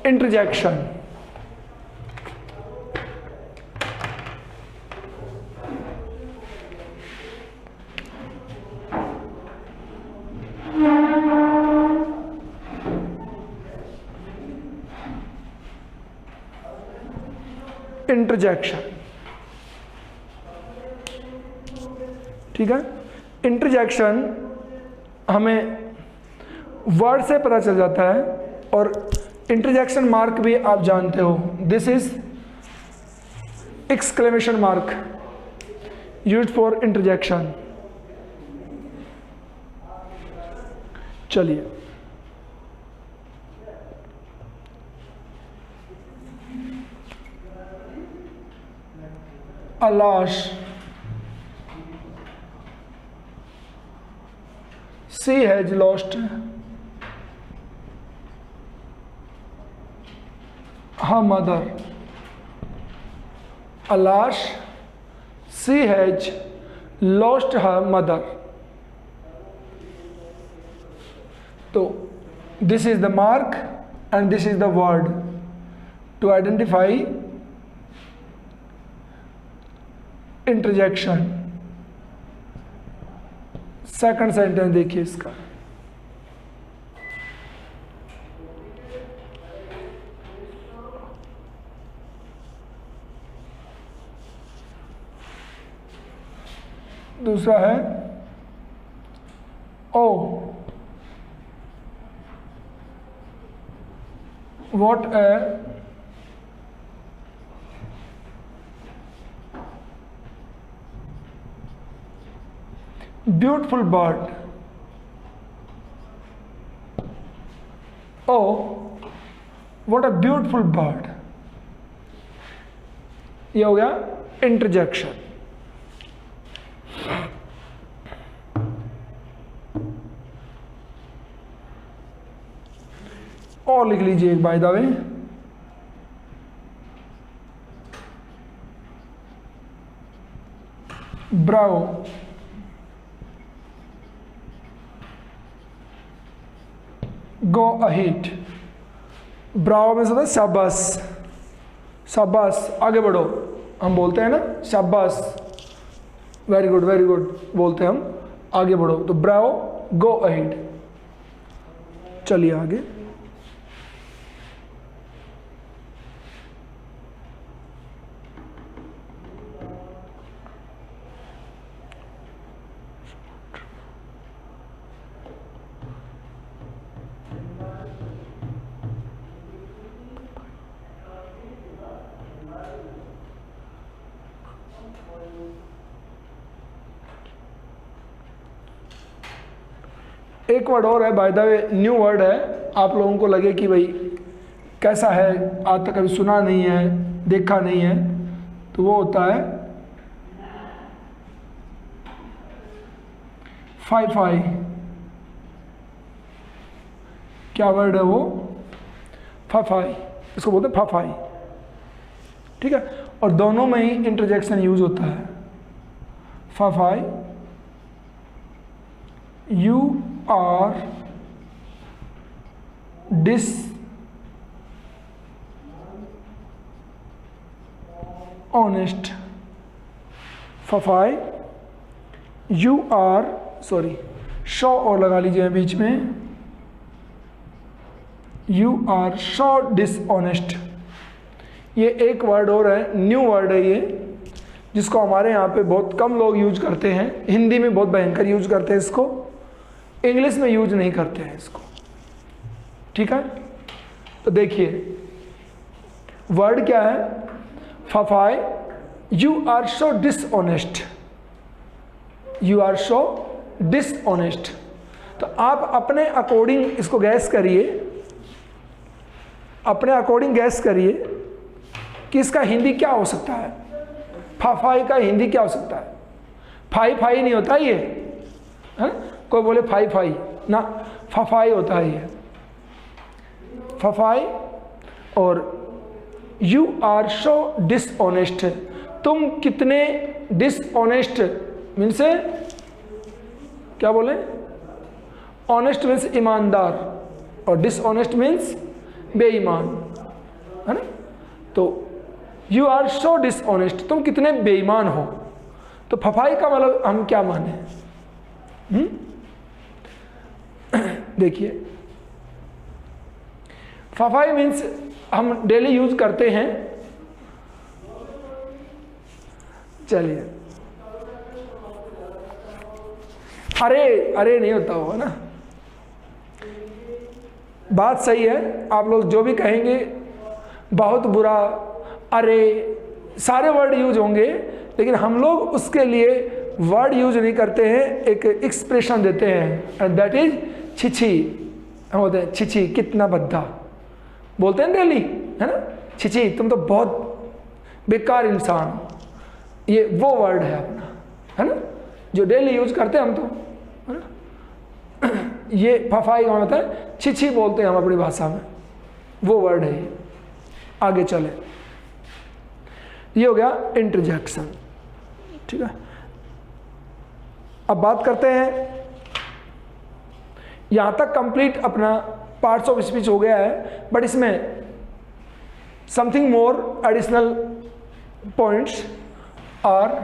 Interjection. Interjection, ठीक है। Interjection हमें वर्ड से पता चल जाता है, और इंटरजेक्शन मार्क भी आप जानते हो, this is exclamation mark used for interjection. चलिए, a lash, she has lost her mother. A lash, she has lost her mother. तो this is the mark and this is the word to identify interjection. Second sentence देखिए इसका, दूसरा है oh, what a beautiful bird। Oh, what a beautiful bird। ये हो गया interjection. और लिख लीजिए एक by the way, Bravo. Go ahead, Bravo में होता है शाबाश, शाबाश आगे बढ़ो, हम बोलते हैं ना शाबाश, वेरी गुड बोलते हैं हम, आगे बढ़ो, तो ब्रावो गो अहेड। चलिए आगे, एक वर्ड और है by the way, new word है, आप लोगों को लगे कि भाई कैसा है, आज तक कभी सुना नहीं है, देखा नहीं है, तो वो होता है फाई फाई। क्या वर्ड है वो? फाफाई, इसको बोलते हैं फाफाई, ठीक है। और दोनों में ही इंटरजेक्शन यूज होता है। Fie, you are dishonest. Fie, you are, sorry so और लगा लीजिए बीच में, यू आर शो डिसऑनेस्ट। ये एक वर्ड और है, न्यू वर्ड है ये, जिसको हमारे यहाँ पे बहुत कम लोग यूज करते हैं, हिंदी में बहुत भयंकर यूज करते हैं इसको, इंग्लिश में यूज नहीं करते हैं इसको, ठीक है। तो देखिए वर्ड क्या है, fie, you are so dishonest, you are so dishonest. तो आप अपने अकॉर्डिंग इसको गैस करिए, अपने अकॉर्डिंग गैस करिए कि इसका हिंदी क्या हो सकता है। फाफाई का हिंदी क्या हो सकता है? फाई फाई नहीं होता ये, है? कोई बोले फाई फाई ना, फफाई होता है ये, फफाई। और यू आर सो डिसऑनेस्ट, तुम कितने डिसऑनेस्ट मीन से क्या बोले, ऑनेस्ट मीन्स ईमानदार और डिसऑनेस्ट मीन्स बेईमान। है ना। तो यू आर सो डिसऑनेस्ट, तुम कितने बेईमान हो। तो फफाई का मतलब हम क्या माने? देखिए, फफाई मीन्स हम डेली यूज करते हैं। चलिए, अरे नहीं होता होगा ना, बात सही है। आप लोग जो भी कहेंगे बहुत बुरा, अरे सारे वर्ड यूज होंगे, लेकिन हम लोग उसके लिए वर्ड यूज नहीं करते हैं, एक एक्सप्रेशन देते हैं, एंड दैट इज छिछी। हम बोलते हैं छिछी कितना भद्दा, बोलते हैं डेली, है ना। छिछी तुम तो बहुत बेकार इंसान हो, ये वो वर्ड है अपना, है ना, जो डेली यूज करते हैं हम तो, है ना। ये फफाई का मतलब है छिछी बोलते हैं हम अपनी भाषा में, वो वर्ड है ये। आगे चले, ये हो गया इंटरजेक्शन, ठीक है। अब बात करते हैं, यहां तक कंप्लीट अपना पार्ट्स ऑफ स्पीच हो गया है, बट इसमें समथिंग मोर एडिशनल पॉइंट्स और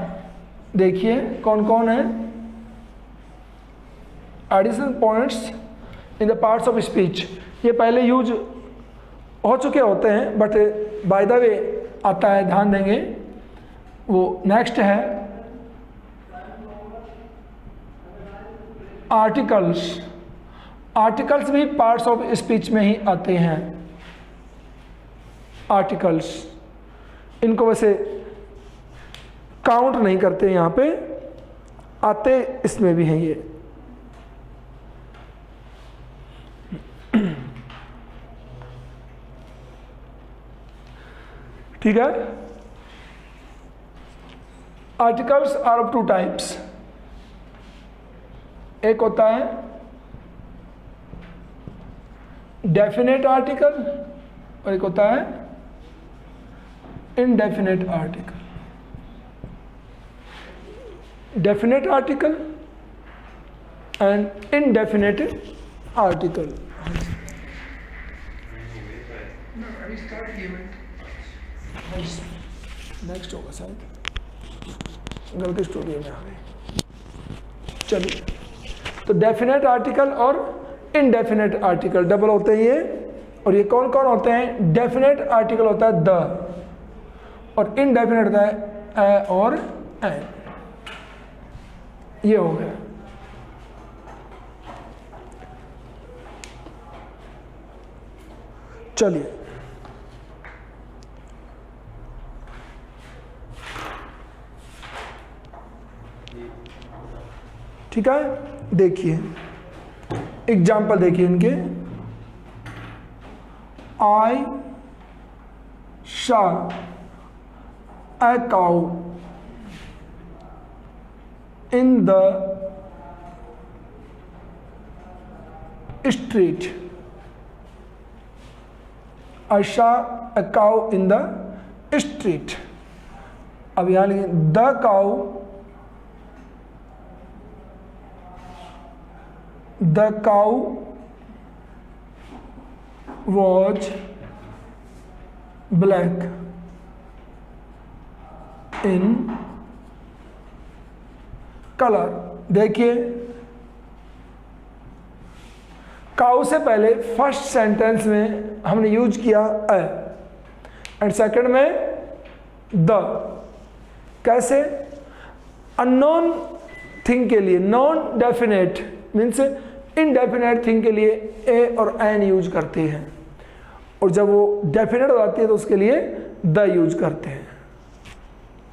देखिए कौन कौन है additional points in the parts of speech. ये पहले यूज हो चुके होते हैं, बट बाय द वे आता है, ध्यान देंगे। वो नेक्स्ट है आर्टिकल्स। आर्टिकल्स भी पार्ट्स ऑफ स्पीच में ही आते हैं। आर्टिकल्स, इनको वैसे काउंट नहीं करते यहाँ पे, आते इसमें भी हैं ये। ठीक है। Articles are of two types. एक होता है डेफिनेट आर्टिकल और एक होता है indefinite article. Definite article and indefinite article. Next होगा शायद, गलती स्टूडियो में आ गई। चलिए, तो डेफिनेट आर्टिकल और इनडेफिनेट आर्टिकल डबल होते हैं ये। और ये कौन कौन होते हैं? डेफिनेट आर्टिकल होता है द, और इनडेफिनेट होता है ए और एन। ये हो गया। चलिए, ठीक है। देखिए एग्जाम्पल देखिए इनके। I saw a cow in the street. I saw a cow in the street. अब यहां लिखिए the cow, the cow was black in color। देखिए, काउ से पहले फर्स्ट सेंटेंस में हमने यूज किया ए, एंड सेकंड में द। कैसे? अननोन थिंग के लिए non definite means indefinite thing के लिए ए और एन यूज करते हैं, और जब वो डेफिनेट हो जाती है तो उसके लिए द यूज करते हैं।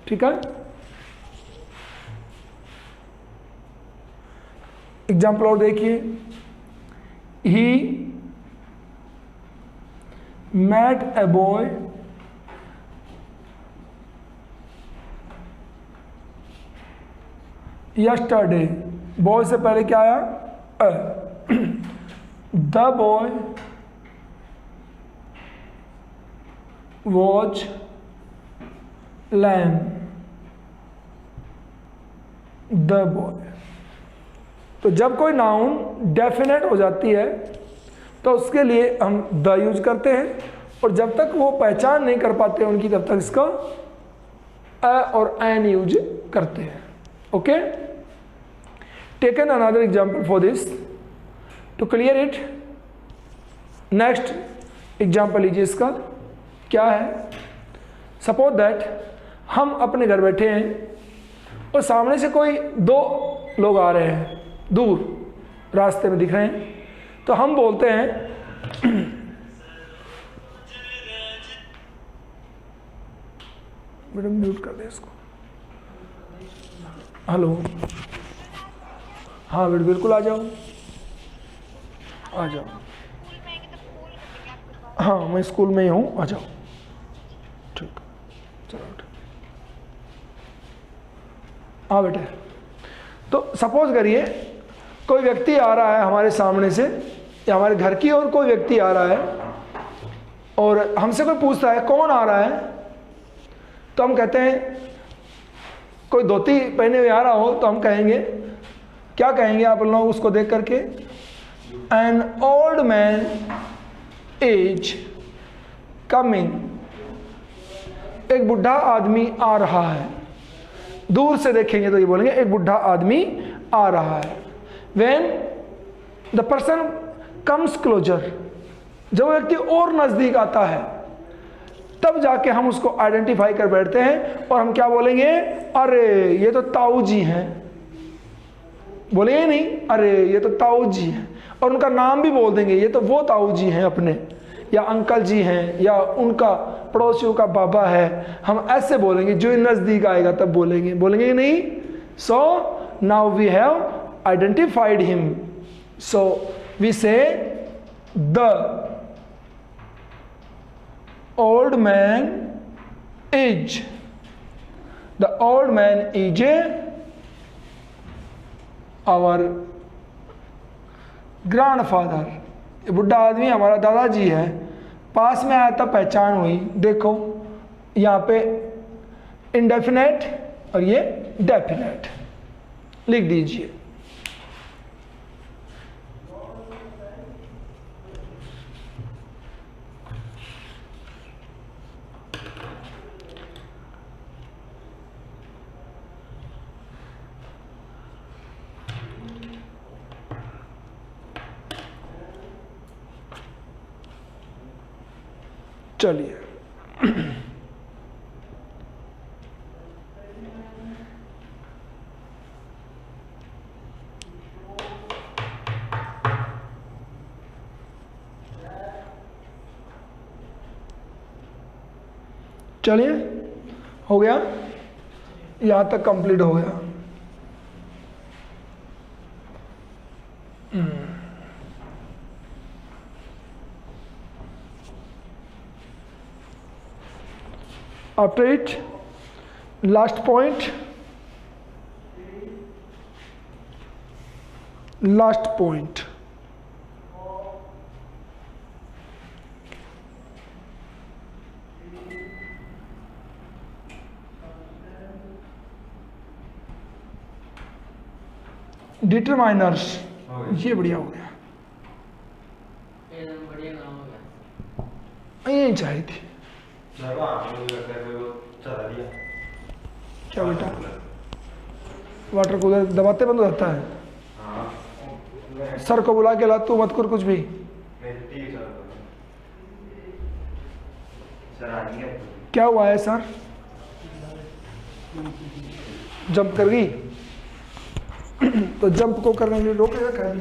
ठीक है। एग्जाम्पल और देखिए। He met a boy yesterday. Boy से पहले क्या आया? The boy watch lamb. The boy. तो जब कोई नाउन डेफिनेट हो जाती है तो उसके लिए हम द यूज करते हैं, और जब तक वो पहचान नहीं कर पाते उनकी, तब तक इसका अ और एन यूज करते हैं। Okay, taken another example for this to clear it. Next example लीजिए इसका, क्या है? सपोज दैट हम अपने घर बैठे हैं और सामने से कोई दो लोग आ रहे हैं, दूर रास्ते में दिख रहे हैं, तो हम बोलते हैं मैडम म्यूट कर दे इसको। हेलो, हाँ बेटा बिल्कुल आ जाओ, आ जाओ। हाँ मैं स्कूल में ही हूँ, आ जाओ। ठीक, चलो। हाँ बेटे, तो सपोज करिए कोई व्यक्ति आ रहा है हमारे सामने से, या हमारे घर की ओर कोई व्यक्ति आ रहा है और हमसे कोई पूछता है कौन आ रहा है, तो हम कहते हैं, कोई धोती पहने हुए आ रहा हो तो हम कहेंगे, क्या कहेंगे आप लोग उसको देख करके? An old man is coming. एक बुढ़ा आदमी आ रहा है। दूर से देखेंगे तो ये बोलेंगे एक बुढ़ा आदमी आ रहा है। When the person comes closer, जब व्यक्ति और नजदीक आता है तब जाके हम उसको आइडेंटिफाई कर बैठते हैं और हम क्या बोलेंगे? अरे ये तो ताऊ जी हैं। बोलेंगे नहीं, अरे ये तो ताऊ जी हैं, और उनका नाम भी बोल देंगे, ये तो वो ताऊ जी हैं अपने, या अंकल जी हैं, या उनका पड़ोसियों का बाबा है। हम ऐसे बोलेंगे, जो नजदीक आएगा तब बोलेंगे, बोलेंगे नहीं। So now we have identified him, so we say the old man is, the old man is our grandfather। ये बुढ़ा आदमी हमारा दादाजी है। पास में आया तब पहचान हुई। देखो यहाँ पे इंडेफिनेट और ये डेफिनेट लिख दीजिए। चलिए, चलिए हो गया, यहां तक कंप्लीट हो गया। After it, last point, determiners. ये बढ़िया हो गया, यही चाहिए थी। क्या बेटा, वाटर कूलर दबाते बंद हो जाता है? सर को बुला के ला, तू मत कर कुछ भी। क्या हुआ है सर? जंप कर गई तो जंप को करने के लिए रोकेगा क्या?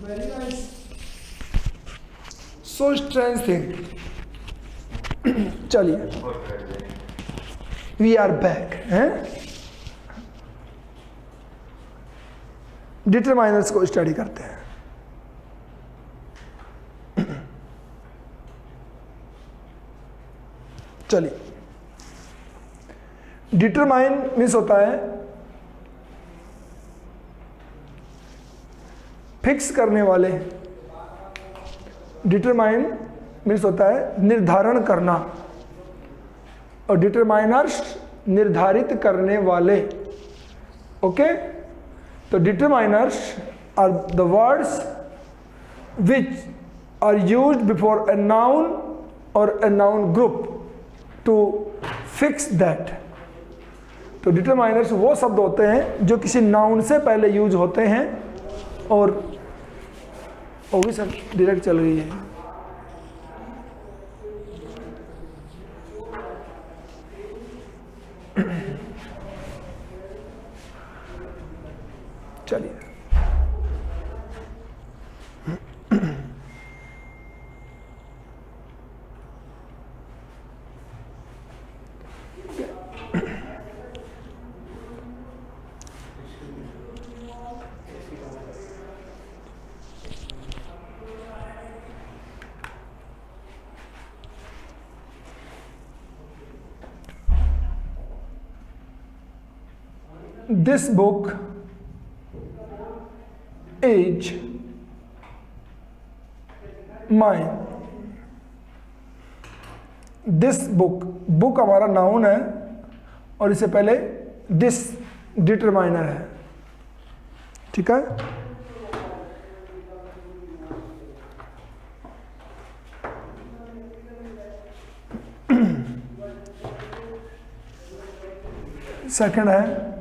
Very nice. So strange thing. चलिए, we are back, हैं? डिटरमाइनर्स को स्टडी करते हैं। चलिए, डिटरमाइन मीन्स होता है फिक्स करने वाले, डिटरमाइन मीन्स होता है निर्धारण करना, और डिटरमाइनर्स निर्धारित करने वाले। ओके, तो determiners are the words which are used before a noun or a noun group to fix that। तो डिटरमाइनर्स वो शब्द होते हैं जो किसी नाउन से पहले यूज होते हैं, और वो भी सर डायरेक्ट चल रही है। चलिए, this book is mine। This book, book हमारा नाउन है और इससे पहले दिस डिटरमाइनर है, ठीक है। सेकंड है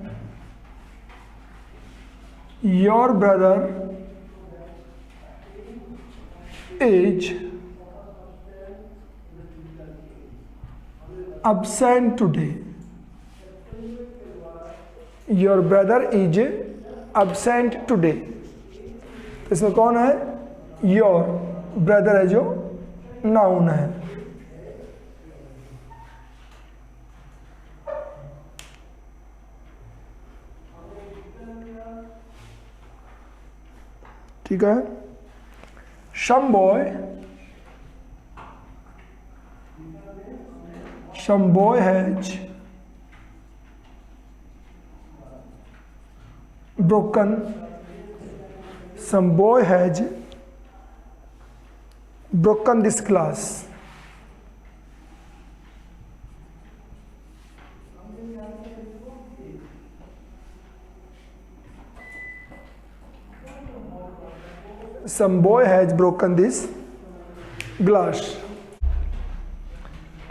your brother is absent today। Your brother is absent today। इसमें कौन है? योर ब्रदर है जो नाउन है। ठीक है। Some boy has broken, some boy has broken this glass। Some boy has broken this glass।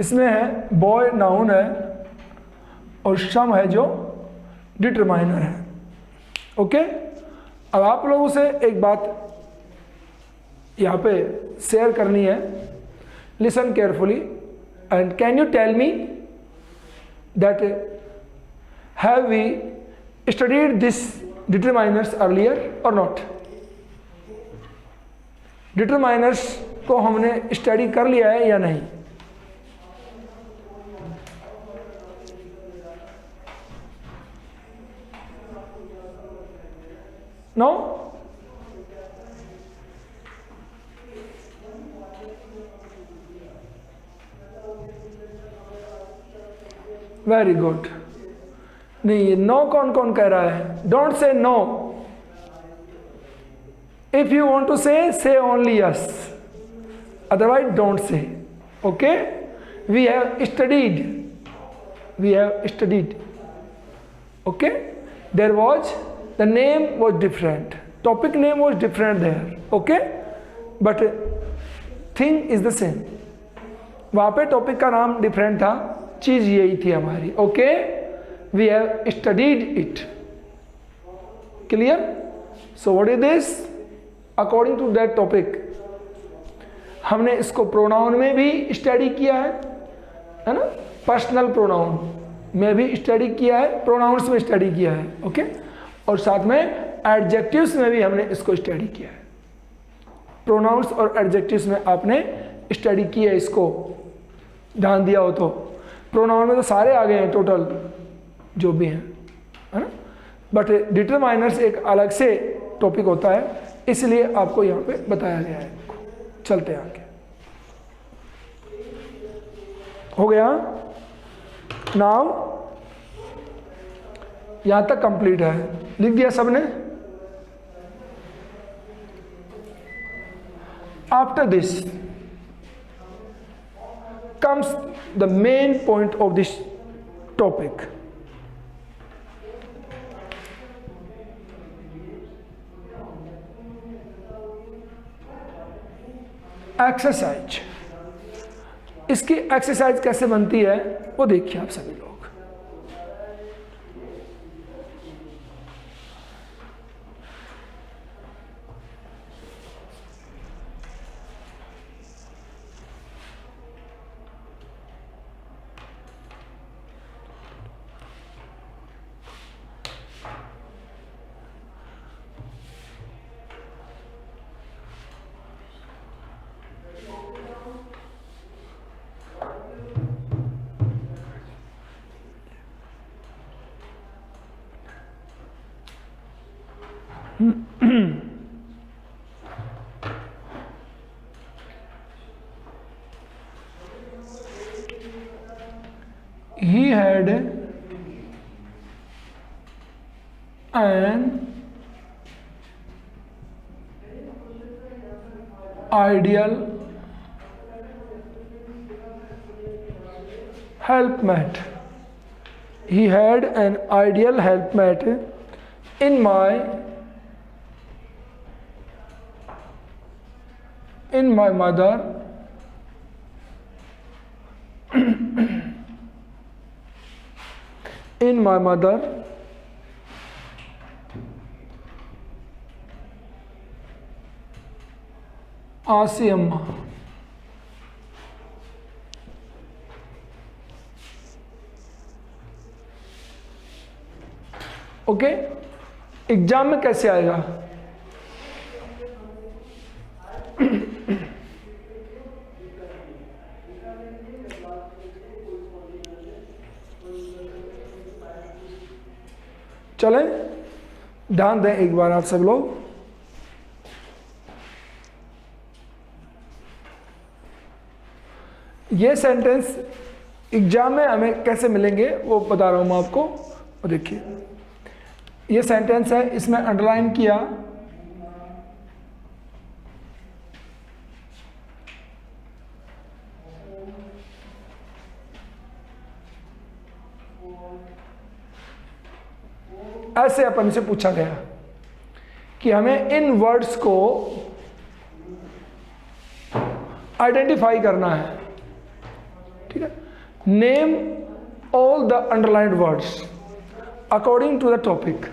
इसमें है बॉय नाउन है और सम है जो डिटरमाइनर है। ओके, अब आप लोगों से एक बात यहाँ पे शेयर करनी है। Listen carefully and can you tell me that have we studied this determiners earlier और नॉट। डिटरमाइनर्स को हमने स्टडी कर लिया है या नहीं? नो? Very good. नहीं, नो कौन कौन कह रहा है? Don't say no. If you want to say only yes, otherwise don't say। Okay, we have studied, okay, there was, the name was different, topic name was different there, okay, but thing is the same। वहाँ पे topic का नाम different था, चीज़ यही थी हमारी। Okay, we have studied it। Clear? So what is this? According to that topic हमने इसको प्रोनाउन में भी स्टडी किया है ना, पर्सनल प्रोनाउन में भी स्टडी किया है, प्रोनाउंस में स्टडी किया है। ओके, और साथ में एडजेक्टिव्स में भी हमने इसको स्टडी किया है। प्रोनाउंस और एडजेक्टिव्स में आपने स्टडी किया है, इसको ध्यान दिया हो तो। प्रोनाउन में तो सारे आ गए हैं टोटल जो भी हैं, है ना, बट डिटरमाइनर्स एक अलग से टॉपिक होता है, इसलिए आपको यहाँ पे बताया गया है। चलते हैं आगे। हो गया? नाउ यहां तक कंप्लीट है, लिख दिया सबने? After this comes the main point of this topic. Exercise. इसकी एक्सरसाइज कैसे बनती है वो देखिए आप सभी लोग। He had an ideal helpmate. He had an ideal helpmate in my mother in my mother आसियम्मा। ओके, एग्जाम में कैसे आएगा? चलें, ध्यान दें एक बार आप सब लोग। ये सेंटेंस एग्जाम में हमें कैसे मिलेंगे वो बता रहा हूं मैं आपको। और देखिए ये सेंटेंस है, इसमें अंडरलाइन किया, ऐसे अपन से पूछा गया कि हमें इन वर्ड्स को आइडेंटिफाई करना है। ठीक है, name all the underlined words according to the topic.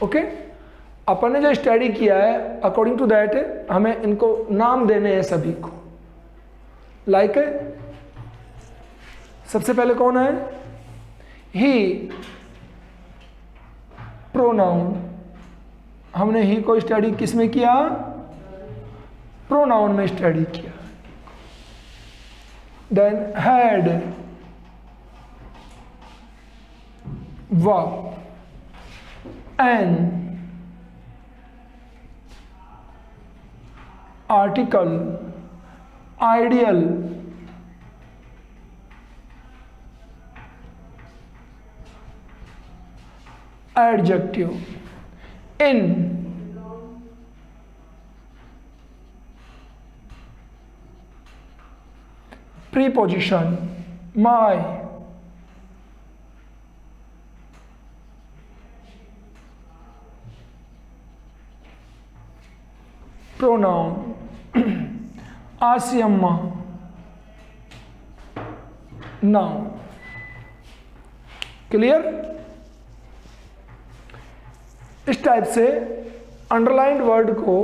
Okay, अपन ने जो स्टडी किया है अकॉर्डिंग टू दैट हमें इनको नाम देने हैं सभी को। लाइक सबसे पहले कौन है? ही, प्रोनाउन। हमने ही को स्टडी किस में किया? प्रोनाउन में स्टडी किया। Then had, verb, an, article, ideal, adjective, in, preposition, my, pronoun, आसियम्मा, noun। क्लियर? इस टाइप से अंडरलाइंड वर्ड को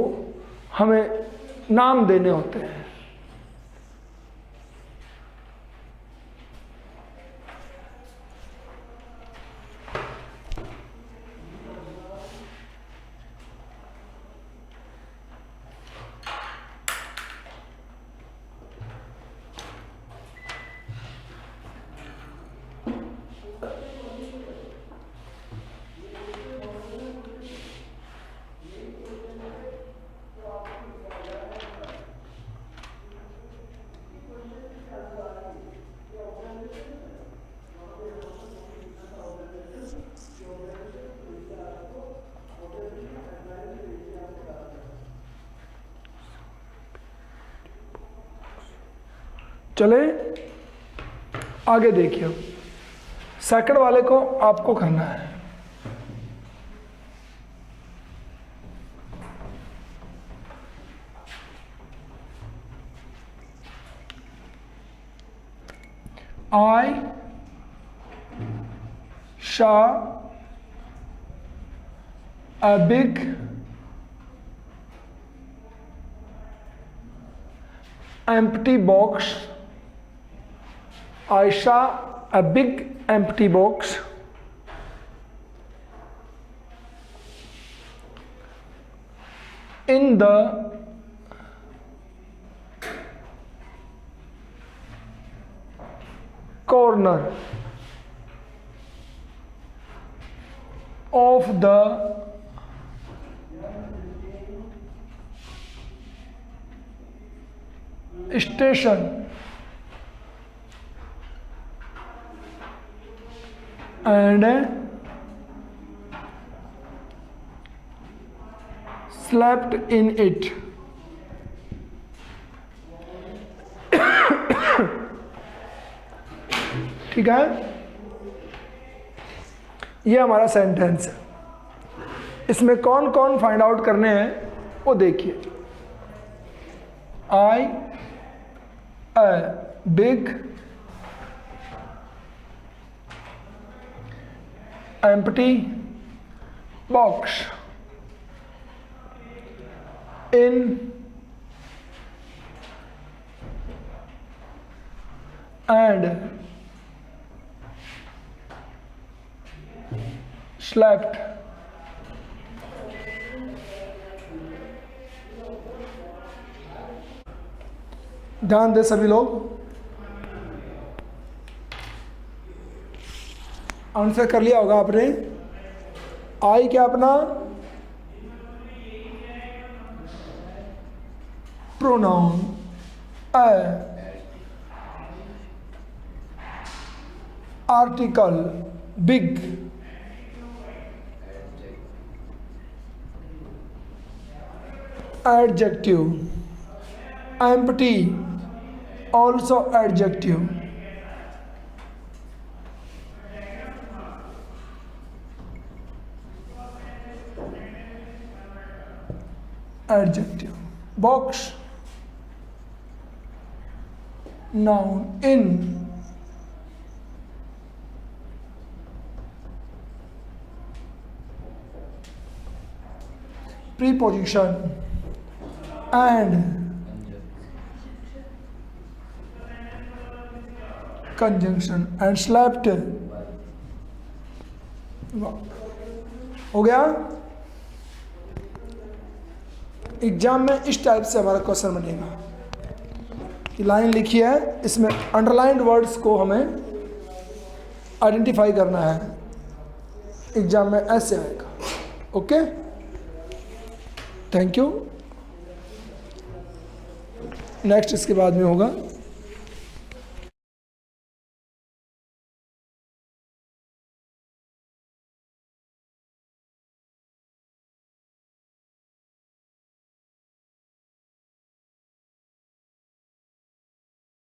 हमें नाम देने होते हैं। चले आगे देखिए, सेकंड वाले को आपको करना है। I saw a big empty box. I saw a big empty box in the corner of the station and slept in it. ठीक है, ये हमारा सेंटेंस है। इसमें कौन कौन फाइंड आउट करने हैं वो देखिए। आई a big empty box in and slept ध्यान दे सभी लोग, आंसर कर लिया होगा आपने। आई क्या अपना pronoun, article big, adjective empty also adjective, adjective, box noun, in preposition and conjunction and slept। हो गया। एग्जाम में इस टाइप से हमारा क्वेश्चन बनेगा कि लाइन लिखी है, इसमें अंडरलाइंड वर्ड्स को हमें आइडेंटिफाई करना है। एग्जाम में ऐसे आएगा। Okay, thank you. नेक्स्ट इसके बाद में होगा